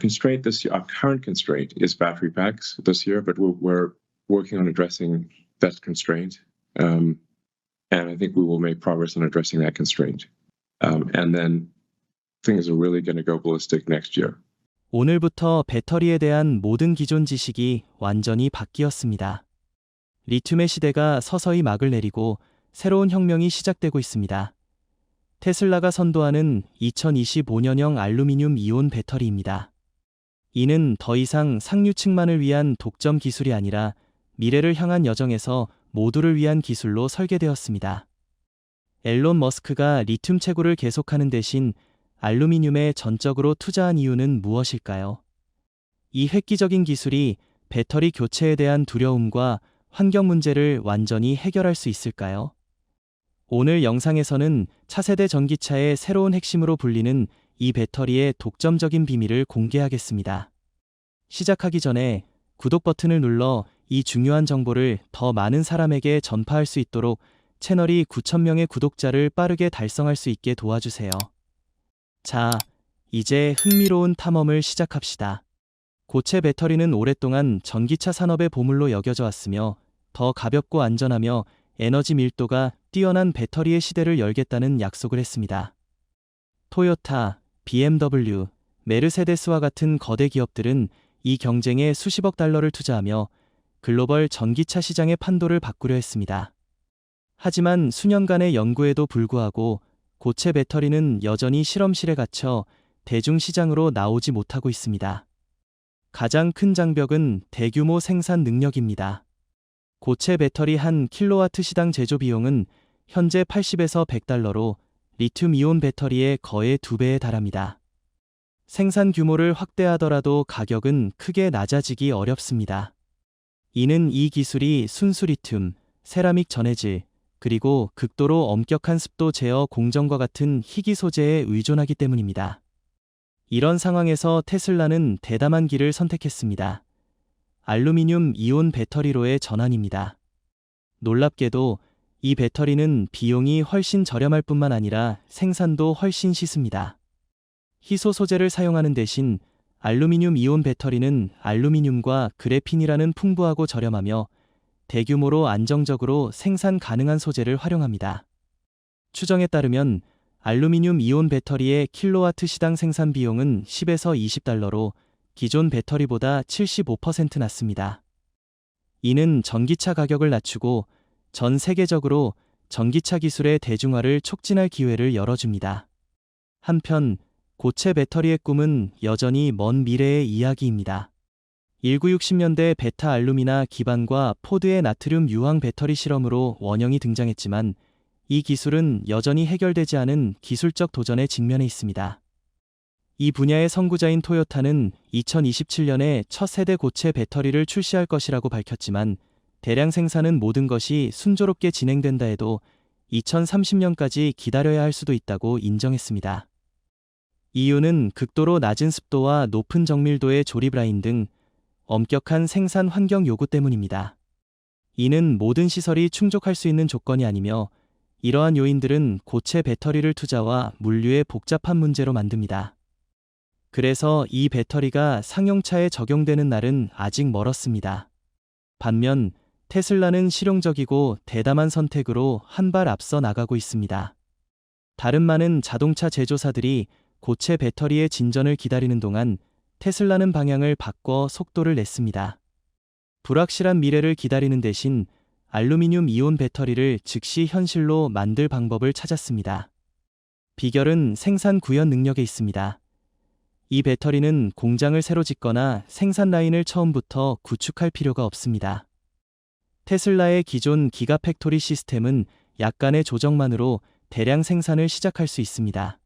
constraint this year, our current constraint is battery packs this year, but we're working on addressing that constraint. And I think we will make progress on addressing that constraint. And then things are really going to go ballistic next year. 오늘부터 배터리에 대한 모든 기존 지식이 완전히 바뀌었습니다. 리튬의 시대가 서서히 막을 내리고 새로운 혁명이 시작되고 있습니다. 테슬라가 선도하는 2025년형 알루미늄 이온 배터리입니다. 이는 더 이상 상류층만을 위한 독점 기술이 아니라 미래를 향한 여정에서 모두를 위한 기술로 설계되었습니다. 앨런 머스크가 리튬 채굴을 계속하는 대신 알루미늄에 전적으로 투자한 이유는 무엇일까요? 이 획기적인 기술이 배터리 교체에 대한 두려움과 환경 문제를 완전히 해결할 수 있을까요? 오늘 영상에서는 차세대 전기차의 새로운 핵심으로 불리는 이 배터리의 독점적인 비밀을 공개하겠습니다. 시작하기 전에 구독 버튼을 눌러 이 중요한 정보를 더 많은 사람에게 전파할 수 있도록 채널이 9,000명의 구독자를 빠르게 달성할 수 있게 도와주세요. 자, 이제 흥미로운 탐험을 시작합시다. 고체 배터리는 오랫동안 전기차 산업의 보물로 여겨져 왔으며 더 가볍고 안전하며 에너지 밀도가 뛰어난 배터리의 시대를 열겠다는 약속을 했습니다. 토요타, BMW, 메르세데스와 같은 거대 기업들은 이 경쟁에 수십억 달러를 투자하며 글로벌 전기차 시장의 판도를 바꾸려 했습니다. 하지만 수년간의 연구에도 불구하고 고체 배터리는 여전히 실험실에 갇혀 대중시장으로 나오지 못하고 있습니다. 가장 큰 장벽은 대규모 생산 능력입니다. 고체 배터리 한 킬로와트 시당 제조 비용은 현재 80에서 100달러로 리튬 이온 배터리의 거의 2배에 달합니다. 생산 규모를 확대하더라도 가격은 크게 낮아지기 어렵습니다. 이는 이 기술이 순수 리튬, 세라믹 전해질, 그리고 극도로 엄격한 습도 제어 공정과 같은 희귀 소재에 의존하기 때문입니다. 이런 상황에서 테슬라는 대담한 길을 선택했습니다. 알루미늄 이온 배터리로의 전환입니다. 놀랍게도 이 배터리는 비용이 훨씬 저렴할 뿐만 아니라 생산도 훨씬 쉽습니다. 희소 소재를 사용하는 대신 알루미늄 이온 배터리는 알루미늄과 그래핀이라는 풍부하고 저렴하며 대규모로 안정적으로 생산 가능한 소재를 활용합니다. 추정에 따르면 알루미늄 이온 배터리의 킬로와트 시당 생산 비용은 10에서 20달러로 기존 배터리보다 75% 낮습니다. 이는 전기차 가격을 낮추고 전 세계적으로 전기차 기술의 대중화를 촉진할 기회를 열어줍니다. 한편 고체 배터리의 꿈은 여전히 먼 미래의 이야기입니다. 1960년대 베타 알루미나 기반과 포드의 나트륨 유황 배터리 실험으로 원형이 등장했지만 이 기술은 여전히 해결되지 않은 기술적 도전에 직면해 있습니다. 이 분야의 선구자인 토요타는 2027년에 첫 세대 고체 배터리를 출시할 것이라고 밝혔지만 대량 생산은 모든 것이 순조롭게 진행된다 해도 2030년까지 기다려야 할 수도 있다고 인정했습니다. 이유는 극도로 낮은 습도와 높은 정밀도의 조립 라인 등 엄격한 생산 환경 요구 때문입니다. 이는 모든 시설이 충족할 수 있는 조건이 아니며 이러한 요인들은 고체 배터리를 투자와 물류의 복잡한 문제로 만듭니다. 그래서 이 배터리가 상용차에 적용되는 날은 아직 멀었습니다. 반면 테슬라는 실용적이고 대담한 선택으로 한 발 앞서 나가고 있습니다. 다른 많은 자동차 제조사들이 고체 배터리의 진전을 기다리는 동안 테슬라는 방향을 바꿔 속도를 냈습니다. 불확실한 미래를 기다리는 대신 알루미늄 이온 배터리를 즉시 현실로 만들 방법을 찾았습니다. 비결은 생산 구현 능력에 있습니다. 이 배터리는 공장을 새로 짓거나 생산 라인을 처음부터 구축할 필요가 없습니다. 테슬라의 기존 기가팩토리 시스템은 약간의 조정만으로 대량 생산을 시작할 수 있습니다.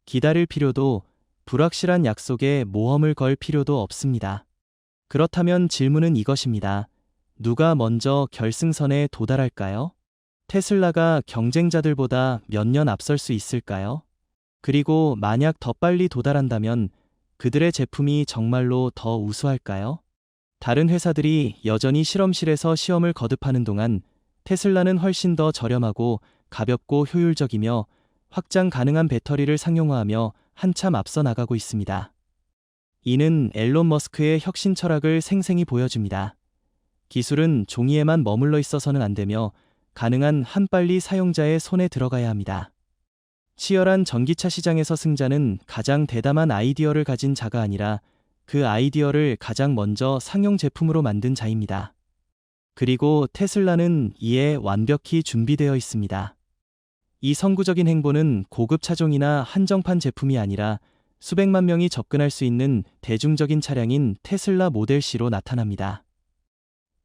기다릴 필요도 불확실한 약속에 모험을 걸 필요도 없습니다. 그렇다면 질문은 이것입니다. 누가 먼저 결승선에 도달할까요? 테슬라가 경쟁자들보다 몇 년 앞설 수 있을까요? 그리고 만약 더 빨리 도달한다면 그들의 제품이 정말로 더 우수할까요? 다른 회사들이 여전히 실험실에서 시험을 거듭하는 동안 테슬라는 훨씬 더 저렴하고 가볍고 효율적이며 확장 가능한 배터리를 상용화하며 한참 앞서 나가고 있습니다. 이는 앨런 머스크의 혁신 철학을 생생히 보여줍니다. 기술은 종이에만 머물러 있어서는 안 되며 가능한 한 빨리 사용자의 손에 들어가야 합니다. 치열한 전기차 시장에서 승자는 가장 대담한 아이디어를 가진 자가 아니라 그 아이디어를 가장 먼저 상용 제품으로 만든 자입니다. 그리고 테슬라는 이에 완벽히 준비되어 있습니다. 이 선구적인 행보는 고급 차종이나 한정판 제품이 아니라 수백만 명이 접근할 수 있는 대중적인 차량인 테슬라 모델 C로 나타납니다.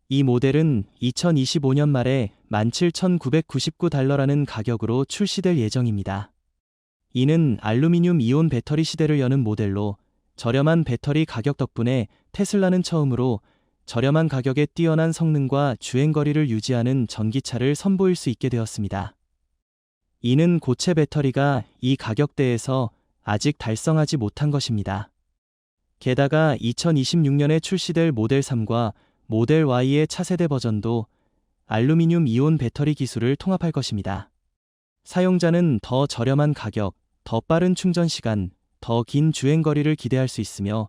이 모델은 2025년 말에 17,999달러라는 가격으로 출시될 예정입니다. 이는 알루미늄 이온 배터리 시대를 여는 모델로 저렴한 배터리 가격 덕분에 테슬라는 처음으로 저렴한 가격에 뛰어난 성능과 주행거리를 유지하는 전기차를 선보일 수 있게 되었습니다. 이는 고체 배터리가 이 가격대에서 아직 달성하지 못한 것입니다. 게다가 2026년에 출시될 모델 3과 모델 Y의 차세대 버전도 알루미늄 이온 배터리 기술을 통합할 것입니다. 사용자는 더 저렴한 가격, 더 빠른 충전 시간, 더 긴 주행거리를 기대할 수 있으며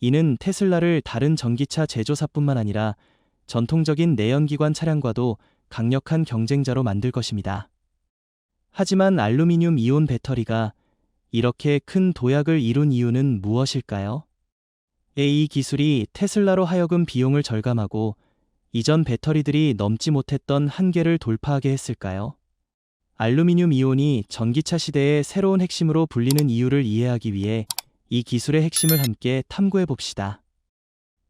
이는 테슬라를 다른 전기차 제조사뿐만 아니라 전통적인 내연기관 차량과도 강력한 경쟁자로 만들 것입니다. 하지만 알루미늄 이온 배터리가 이렇게 큰 도약을 이룬 이유는 무엇일까요? 이 기술이 테슬라로 하여금 비용을 절감하고 이전 배터리들이 넘지 못했던 한계를 돌파하게 했을까요? 알루미늄 이온이 전기차 시대의 새로운 핵심으로 불리는 이유를 이해하기 위해 이 기술의 핵심을 함께 탐구해 봅시다.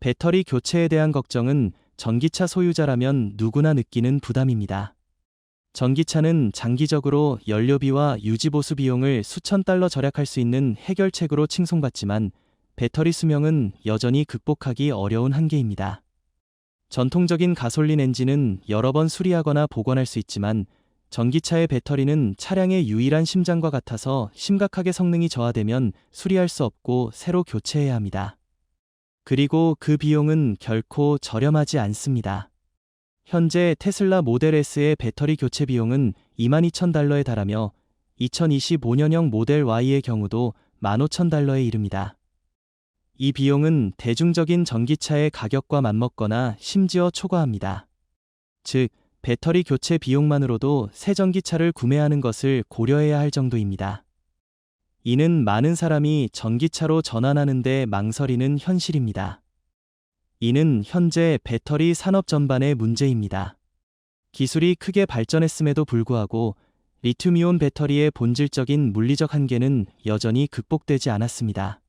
배터리 교체에 대한 걱정은 전기차 소유자라면 누구나 느끼는 부담입니다. 전기차는 장기적으로 연료비와 유지보수 비용을 수천 달러 절약할 수 있는 해결책으로 칭송받지만 배터리 수명은 여전히 극복하기 어려운 한계입니다. 전통적인 가솔린 엔진은 여러 번 수리하거나 복원할 수 있지만 전기차의 배터리는 차량의 유일한 심장과 같아서 심각하게 성능이 저하되면 수리할 수 없고 새로 교체해야 합니다. 그리고 그 비용은 결코 저렴하지 않습니다. 현재 테슬라 모델 S의 배터리 교체 비용은 22,000달러에 달하며 2025년형 모델 Y의 경우도 15,000달러에 이릅니다. 이 비용은 대중적인 전기차의 가격과 맞먹거나 심지어 초과합니다. 즉, 배터리 교체 비용만으로도 새 전기차를 구매하는 것을 고려해야 할 정도입니다. 이는 많은 사람이 전기차로 전환하는 데 망설이는 현실입니다. 이는 현재 배터리 산업 전반의 문제입니다. 기술이 크게 발전했음에도 불구하고 리튬이온 배터리의 본질적인 물리적 한계는 여전히 극복되지 않았습니다.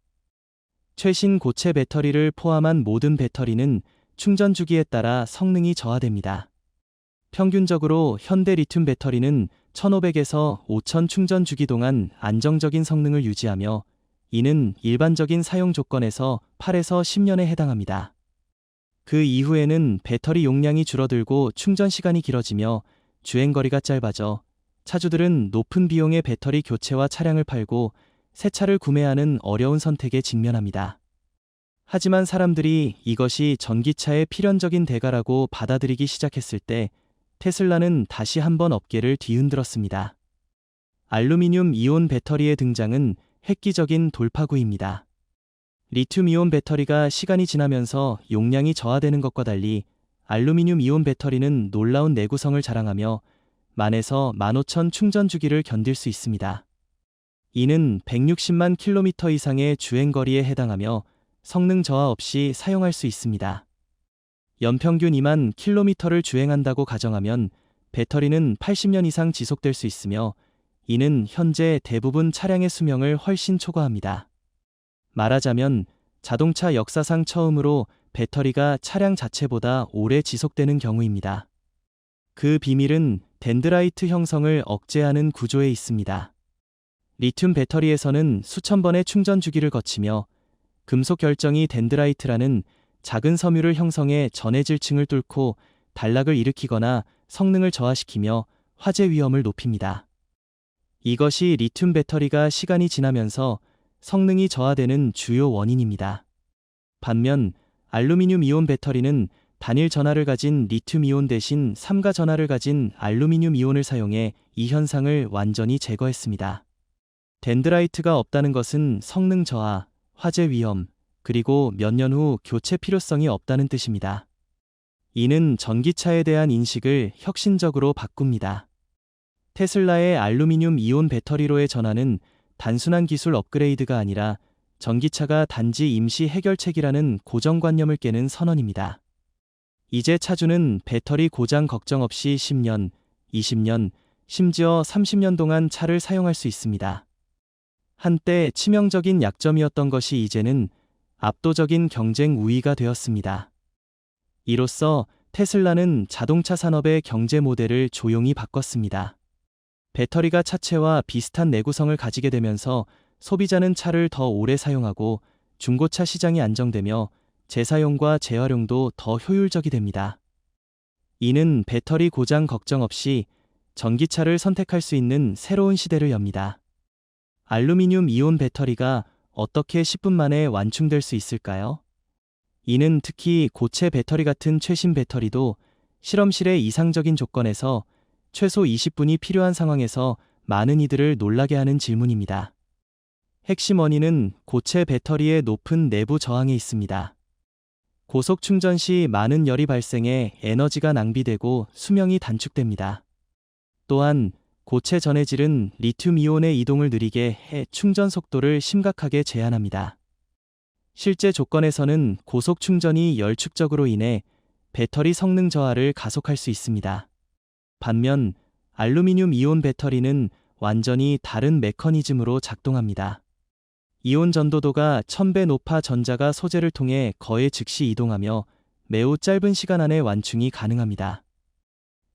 최신 고체 배터리를 포함한 모든 배터리는 충전 주기에 따라 성능이 저하됩니다. 평균적으로 현대 리튬 배터리는 1500에서 5000 충전 주기 동안 안정적인 성능을 유지하며 이는 일반적인 사용 조건에서 8에서 10년에 해당합니다. 그 이후에는 배터리 용량이 줄어들고 충전 시간이 길어지며 주행거리가 짧아져 차주들은 높은 비용의 배터리 교체와 차량을 팔고 새 차를 구매하는 어려운 선택에 직면합니다. 하지만 사람들이 이것이 전기차의 필연적인 대가라고 받아들이기 시작했을 때 테슬라는 다시 한번 업계를 뒤흔들었습니다. 알루미늄 이온 배터리의 등장은 획기적인 돌파구입니다. 리튬이온 배터리가 시간이 지나면서 용량이 저하되는 것과 달리 알루미늄 이온 배터리는 놀라운 내구성을 자랑하며 10,000에서 15,000 충전 주기를 견딜 수 있습니다. 이는 160만 킬로미터 이상의 주행거리에 해당하며 성능 저하 없이 사용할 수 있습니다. 연평균 2만 킬로미터를 주행한다고 가정하면 배터리는 80년 이상 지속될 수 있으며 이는 현재 대부분 차량의 수명을 훨씬 초과합니다. 말하자면 자동차 역사상 처음으로 배터리가 차량 자체보다 오래 지속되는 경우입니다. 그 비밀은 덴드라이트 형성을 억제하는 구조에 있습니다. 리튬 배터리에서는 수천 번의 충전 주기를 거치며 금속 결정이 덴드라이트라는 작은 섬유를 형성해 전해질 층을 뚫고 단락을 일으키거나 성능을 저하시키며 화재 위험을 높입니다. 이것이 리튬 배터리가 시간이 지나면서 성능이 저하되는 주요 원인입니다. 반면 알루미늄 이온 배터리는 단일 전하를 가진 리튬 이온 대신 삼가 전하를 가진 알루미늄 이온을 사용해 이 현상을 완전히 제거했습니다. 덴드라이트가 없다는 것은 성능 저하, 화재 위험, 그리고 몇 년 후 교체 필요성이 없다는 뜻입니다. 이는 전기차에 대한 인식을 혁신적으로 바꿉니다. 테슬라의 알루미늄 이온 배터리로의 전환은 단순한 기술 업그레이드가 아니라 전기차가 단지 임시 해결책이라는 고정관념을 깨는 선언입니다. 이제 차주는 배터리 고장 걱정 없이 10년, 20년, 심지어 30년 동안 차를 사용할 수 있습니다. 한때 치명적인 약점이었던 것이 이제는 압도적인 경쟁 우위가 되었습니다. 이로써 테슬라는 자동차 산업의 경제 모델을 조용히 바꿨습니다. 배터리가 차체와 비슷한 내구성을 가지게 되면서 소비자는 차를 더 오래 사용하고 중고차 시장이 안정되며 재사용과 재활용도 더 효율적이 됩니다. 이는 배터리 고장 걱정 없이 전기차를 선택할 수 있는 새로운 시대를 엽니다. 알루미늄 이온 배터리가 어떻게 10분 만에 완충될 수 있을까요? 이는 특히 고체 배터리 같은 최신 배터리도 실험실의 이상적인 조건에서 최소 20분이 필요한 상황에서 많은 이들을 놀라게 하는 질문입니다. 핵심 원인은 고체 배터리의 높은 내부 저항에 있습니다. 고속 충전 시 많은 열이 발생해 에너지가 낭비되고 수명이 단축됩니다. 또한 고체 전해질은 리튬 이온의 이동을 느리게 해 충전 속도를 심각하게 제한합니다. 실제 조건에서는 고속 충전이 열축적으로 인해 배터리 성능 저하를 가속할 수 있습니다. 반면 알루미늄 이온 배터리는 완전히 다른 메커니즘으로 작동합니다. 이온 전도도가 1000배 높아 전자가 소재를 통해 거의 즉시 이동하며 매우 짧은 시간 안에 완충이 가능합니다.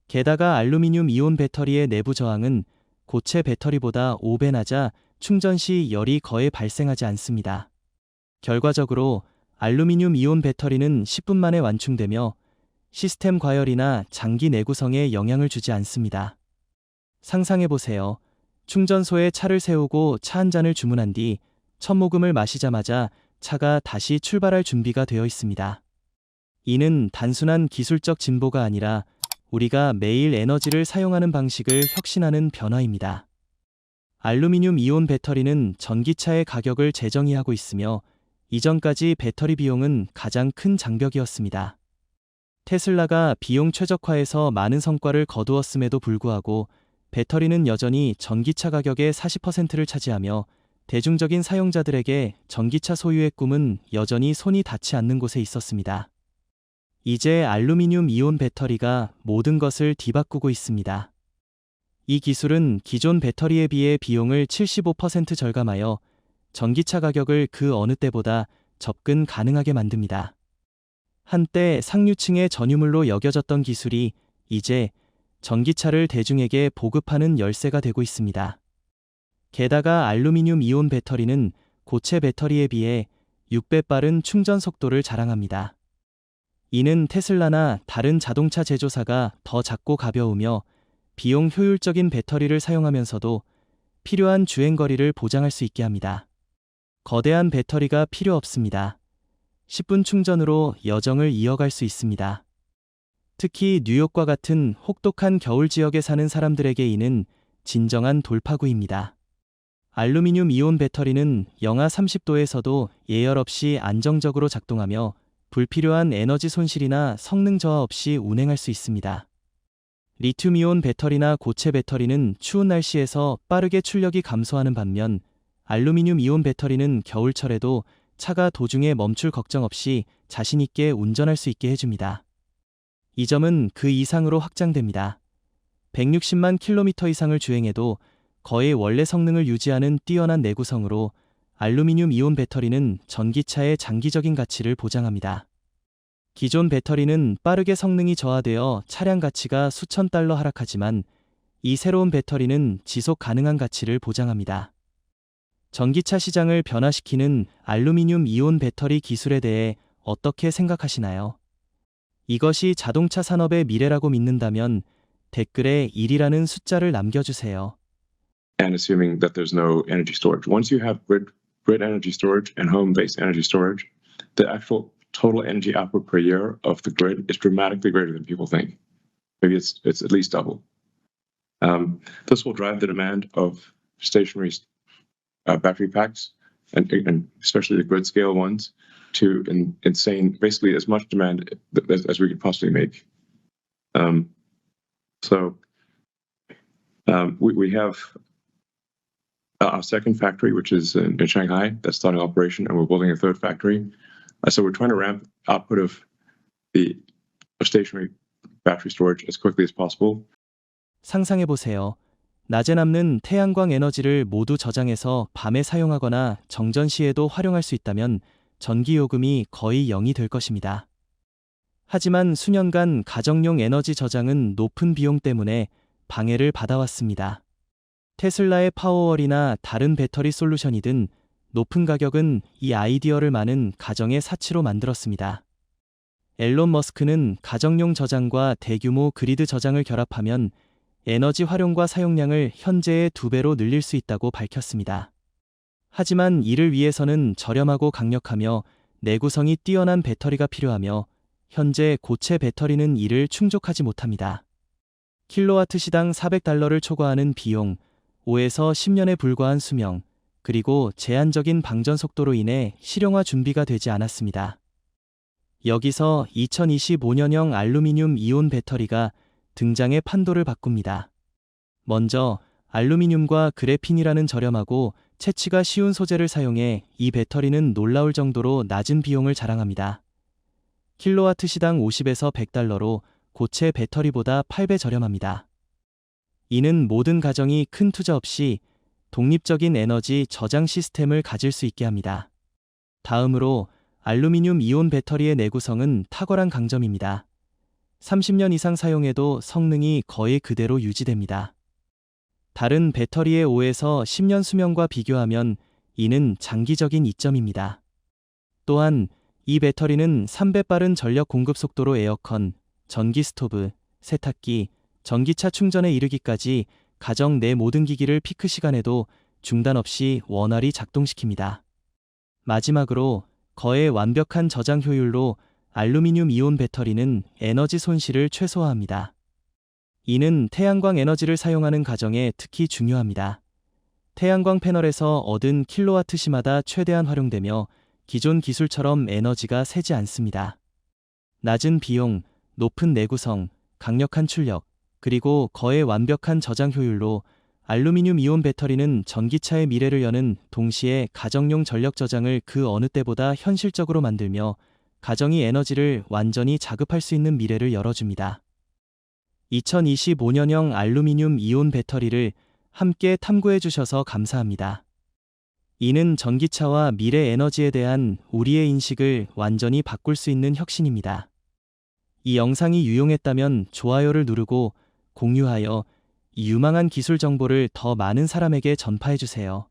게다가 알루미늄 이온 배터리의 내부 저항은 고체 배터리보다 5배 낮아 충전 시 열이 거의 발생하지 않습니다. 결과적으로 알루미늄 이온 배터리는 10분 만에 완충되며 시스템 과열이나 장기 내구성에 영향을 주지 않습니다. 상상해보세요. 충전소에 차를 세우고 차 한 잔을 주문한 뒤 첫 모금을 마시자마자 차가 다시 출발할 준비가 되어 있습니다. 이는 단순한 기술적 진보가 아니라 우리가 매일 에너지를 사용하는 방식을 혁신하는 변화입니다. 알루미늄 이온 배터리는 전기차의 가격을 재정의하고 있으며 이전까지 배터리 비용은 가장 큰 장벽이었습니다. 테슬라가 비용 최적화에서 많은 성과를 거두었음에도 불구하고 배터리는 여전히 전기차 가격의 40%를 차지하며 대중적인 사용자들에게 전기차 소유의 꿈은 여전히 손이 닿지 않는 곳에 있었습니다. 이제 알루미늄 이온 배터리가 모든 것을 뒤바꾸고 있습니다. 이 기술은 기존 배터리에 비해 비용을 75% 절감하여 전기차 가격을 그 어느 때보다 접근 가능하게 만듭니다. 한때 상류층의 전유물로 여겨졌던 기술이 이제 전기차를 대중에게 보급하는 열쇠가 되고 있습니다. 게다가 알루미늄 이온 배터리는 고체 배터리에 비해 6배 빠른 충전 속도를 자랑합니다. 이는 테슬라나 다른 자동차 제조사가 더 작고 가벼우며 비용 효율적인 배터리를 사용하면서도 필요한 주행거리를 보장할 수 있게 합니다. 거대한 배터리가 필요 없습니다. 10분 충전으로 여정을 이어갈 수 있습니다. 특히 뉴욕과 같은 혹독한 겨울 지역에 사는 사람들에게 이는 진정한 돌파구입니다. 알루미늄 이온 배터리는 영하 30도에서도 예열 없이 안정적으로 작동하며 불필요한 에너지 손실이나 성능 저하 없이 운행할 수 있습니다. 리튬 이온 배터리나 고체 배터리는 추운 날씨에서 빠르게 출력이 감소하는 반면 알루미늄 이온 배터리는 겨울철에도 차가 도중에 멈출 걱정 없이 자신 있게 운전할 수 있게 해줍니다. 이 점은 그 이상으로 확장됩니다. 160만 킬로미터 이상을 주행해도 거의 원래 성능을 유지하는 뛰어난 내구성으로 알루미늄 이온 배터리는 전기차의 장기적인 가치를 보장합니다. 기존 배터리는 빠르게 성능이 저하되어 차량 가치가 수천 달러 하락하지만 이 새로운 배터리는 지속 가능한 가치를 보장합니다. 전기차 시장을 변화시키는 알루미늄 이온 배터리 기술에 대해 어떻게 생각하시나요? 이것이 자동차 산업의 미래라고 믿는다면 댓글에 1이라는 숫자를 남겨주세요. And assuming that there's no energy storage. Once you have grid energy storage and home-based energy storage, the actual total energy output per year of the grid is dramatically greater than people think. Maybe it's at least double. This will drive the demand of stationary battery packs and especially the grid scale ones, to insane, basically as much demand as we could possibly make. We have our second factory, which is in Shanghai, that's starting operation, and we're building a third factory. So we're trying to ramp output of the stationary battery storage as quickly as possible. 상상해 보세요. 낮에 남는 태양광 에너지를 모두 저장해서 밤에 사용하거나 정전 시에도 활용할 수 있다면 전기 요금이 거의 0이 될 것입니다. 하지만 수년간 가정용 에너지 저장은 높은 비용 때문에 방해를 받아왔습니다. 테슬라의 파워월이나 다른 배터리 솔루션이든 높은 가격은 이 아이디어를 많은 가정의 사치로 만들었습니다. 앨런 머스크는 가정용 저장과 대규모 그리드 저장을 결합하면 에너지 활용과 사용량을 현재의 2배로 늘릴 수 있다고 밝혔습니다. 하지만 이를 위해서는 저렴하고 강력하며 내구성이 뛰어난 배터리가 필요하며 현재 고체 배터리는 이를 충족하지 못합니다. 킬로와트 시당 $400를 초과하는 비용, 5에서 10년에 불과한 수명, 그리고 제한적인 방전 속도로 인해 실용화 준비가 되지 않았습니다. 여기서 2025년형 알루미늄 이온 배터리가 등장해 판도를 바꿉니다. 먼저 알루미늄과 그래핀이라는 저렴하고 채취가 쉬운 소재를 사용해 이 배터리는 놀라울 정도로 낮은 비용을 자랑합니다. 킬로와트 시당 50에서 $100로 고체 배터리보다 8배 저렴합니다. 이는 모든 가정이 큰 투자 없이 독립적인 에너지 저장 시스템을 가질 수 있게 합니다. 다음으로 알루미늄 이온 배터리의 내구성은 탁월한 강점입니다. 30년 이상 사용해도 성능이 거의 그대로 유지됩니다. 다른 배터리의 5에서 10년 수명과 비교하면 이는 장기적인 이점입니다. 또한 이 배터리는 3배 빠른 전력 공급 속도로 에어컨, 전기 스토브, 세탁기, 전기차 충전에 이르기까지 가정 내 모든 기기를 피크 시간에도 중단 없이 원활히 작동시킵니다. 마지막으로 거의 완벽한 저장 효율로 알루미늄 이온 배터리는 에너지 손실을 최소화합니다. 이는 태양광 에너지를 사용하는 가정에 특히 중요합니다. 태양광 패널에서 얻은 킬로와트 시마다 최대한 활용되며 기존 기술처럼 에너지가 새지 않습니다. 낮은 비용, 높은 내구성, 강력한 출력, 그리고 거의 완벽한 저장 효율로 알루미늄 이온 배터리는 전기차의 미래를 여는 동시에 가정용 전력 저장을 그 어느 때보다 현실적으로 만들며 가정이 에너지를 완전히 자급할 수 있는 미래를 열어줍니다. 2025년형 알루미늄 이온 배터리를 함께 탐구해 주셔서 감사합니다. 이는 전기차와 미래 에너지에 대한 우리의 인식을 완전히 바꿀 수 있는 혁신입니다. 이 영상이 유용했다면 좋아요를 누르고 공유하여 이 유망한 기술 정보를 더 많은 사람에게 전파해 주세요.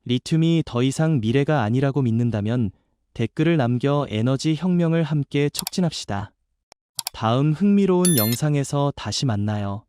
리튬이 더 이상 미래가 아니라고 믿는다면 댓글을 남겨 에너지 혁명을 함께 촉진합시다. 다음 흥미로운 영상에서 다시 만나요.